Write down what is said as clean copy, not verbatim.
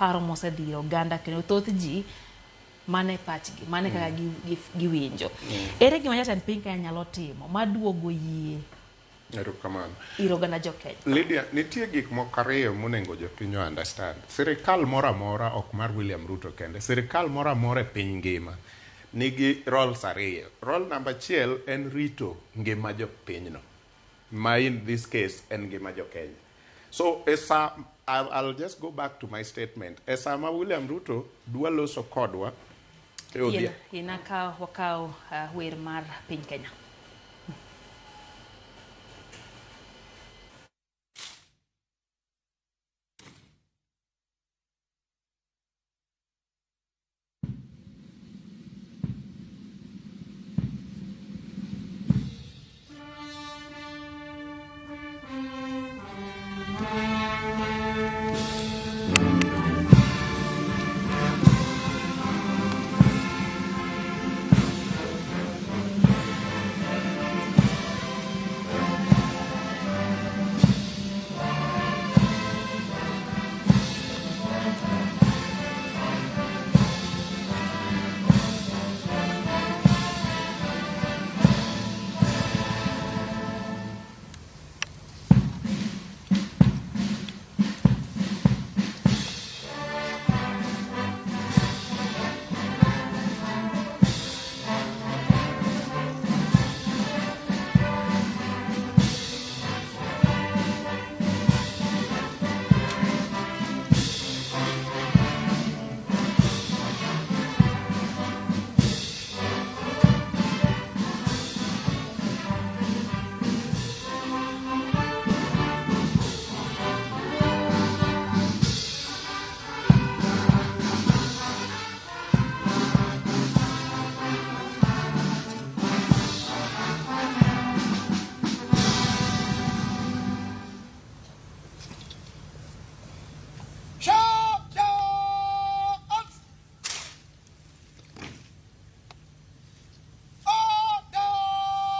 paro mosedhi oganda kendo thoth ji mane pachgi mane kaka giwinjo. Ere gima jatend piny Kenya nyalo timo maduogo yie erokamano ir oganda jokenya? Lydia, nitie gik moko ariyo monego jopiny understand. Sirikal moro amora ok mar William Ruto kende, sirikal moro amora e piny ngima nigi roles ariyo. Role number achiel en rito ngima jopinyno, ma in this case en ngima jokenya. So I'll just go back to my statement. Esama William Ruto dwa loso kodwa Ina ka wakao wer mar piny Kenya.